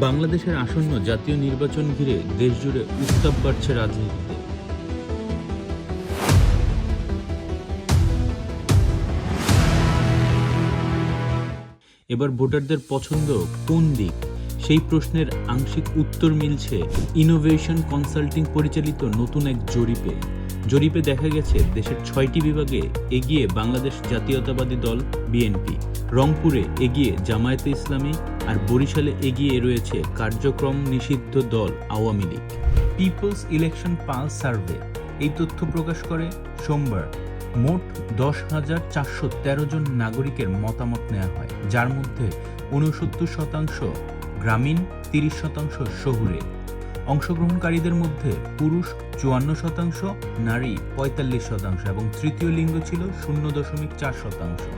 বাংলাদেশের আসন্ন জাতীয় নির্বাচন ঘিরে দেশজুড়ে উত্তাপ বাড়ছে রাজনীতিতে। এবার ভোটারদের পছন্দ কোন দিক, সেই প্রশ্নের আংশিক উত্তর মিলছে ইনোভেশন কনসাল্টিং পরিচালিত নতুন এক জরিপে দেখা গেছে দেশের 6টি বিভাগে এগিয়ে বাংলাদেশ জাতীয়তাবাদী দল বিএনপি, রংপুরে এগিয়ে জামায়াতে ইসলামী, আর বরিশালে এগিয়ে রয়েছে কার্যক্রম নিষিদ্ধ দল Awami League. People's election pulse survey এই তথ্য প্রকাশ করে সোমবার। মোট 10,413 জন নাগরিকের মতামত নেওয়া হয়, যার মধ্যে 69% গ্রামীণ, 30% শহুরে। অংশগ্রহণকারীদের মধ্যে পুরুষ 54%, নারী 45% এবং তৃতীয় লিঙ্গ ছিল 0.4%।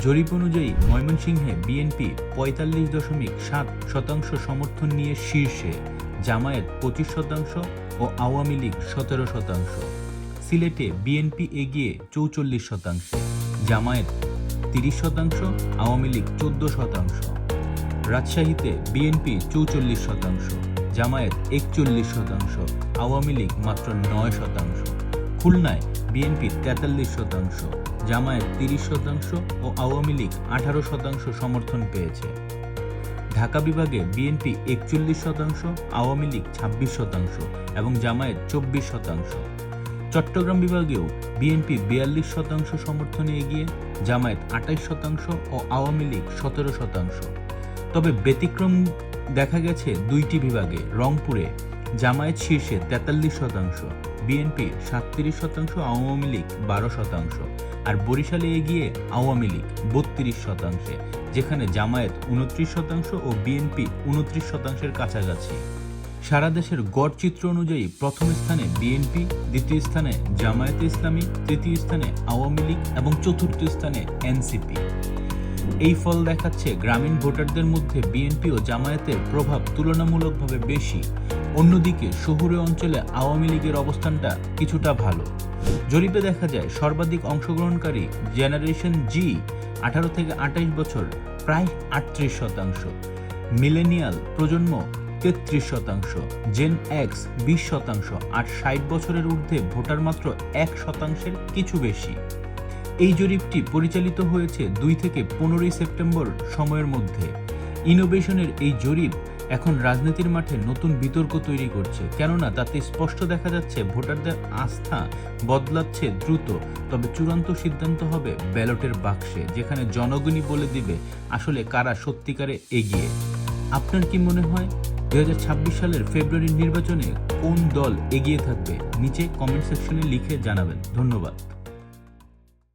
জরিপ অনুযায়ী ময়মনসিংহে বিএনপি 45.7% সমর্থন নিয়ে শীর্ষে, জামায়াত 25% ও আওয়ামী লীগ 17%। সিলেটে বিএনপি এগিয়ে 44%, জামায়াত 30%, আওয়ামী লীগ 14%। রাজশাহীতে বিএনপি 44%, জামায়াত 41%, আওয়ামী লীগ মাত্র 9%। খুলনায় বিএনপি 43%, জামায়াত 30% ও আওয়ামী লীগ 18% সমর্থন পেয়েছে। ঢাকা বিভাগে বিএনপি 41%, আওয়ামী লীগ 26% এবং জামায়াত 24%। চট্টগ্রাম বিভাগেও বিএনপি 42% সমর্থনে এগিয়ে, জামায়াত 28% ও আওয়ামী লীগ 17%। তবে ব্যতিক্রম দেখা গেছে 2টি বিভাগে। রংপুরে জামায়াত শীর্ষে 43%, বিএনপি 37%, আওয়ামী লীগ 12%, আর বরিশালে এগিয়ে আওয়ামী লীগ 32%, যেখানে জামায়াত 29% ও বিএনপি 29%-এর কাছাকাছি। সারা দেশের গড় চিত্র অনুযায়ী প্রথম স্থানে বিএনপি, দ্বিতীয় স্থানে জামায়াতে ইসলামী, তৃতীয় স্থানে আওয়ামী লীগ এবং চতুর্থ স্থানে এনসিপি। এই ফল দেখাচ্ছে গ্রামীণ ভোটারদের মধ্যে বিএনপি ও জামায়াতের প্রভাব তুলনামূলকভাবে বেশি। অন্যদিকে শহুরে অঞ্চলে আওয়ামী লীগের অবস্থানটা কিছুটা ভালো। জরিপে দেখা যায় সর্বাধিক অংশগ্রহণকারী জেনারেশন জি 18 থেকে 28 বছর প্রায় 38%, মিলেনিয়াল প্রজন্ম 33%, জেন এক্স 20%, আর 60 বছরের ঊর্ধ্বে ভোটার মাত্র 1%-এর কিছু বেশি। এই জরিপটি পরিচালিত হয়েছে 2 থেকে 15 সেপ্টেম্বর সময়ের মধ্যে। ইনোভেশনের এই জরিপ এখন রাজনীতির মাঠে নতুন বিতর্ক তৈরি করছে, কেননা তাতে স্পষ্ট দেখা যাচ্ছে ভোটারদের আস্থা বদলাচ্ছে দ্রুত। তবে চূড়ান্ত সিদ্ধান্ত হবে ব্যালটের বাক্সে, যেখানে জনগণই বলে দিবে আসলে কারা সত্যিকারে এগিয়ে। আপনার কি মনে হয় 2026 সালের ফেব্রুয়ারির নির্বাচনে কোন দল এগিয়ে থাকবে? নিচে কমেন্ট সেকশনে লিখে জানাবেন। ধন্যবাদ।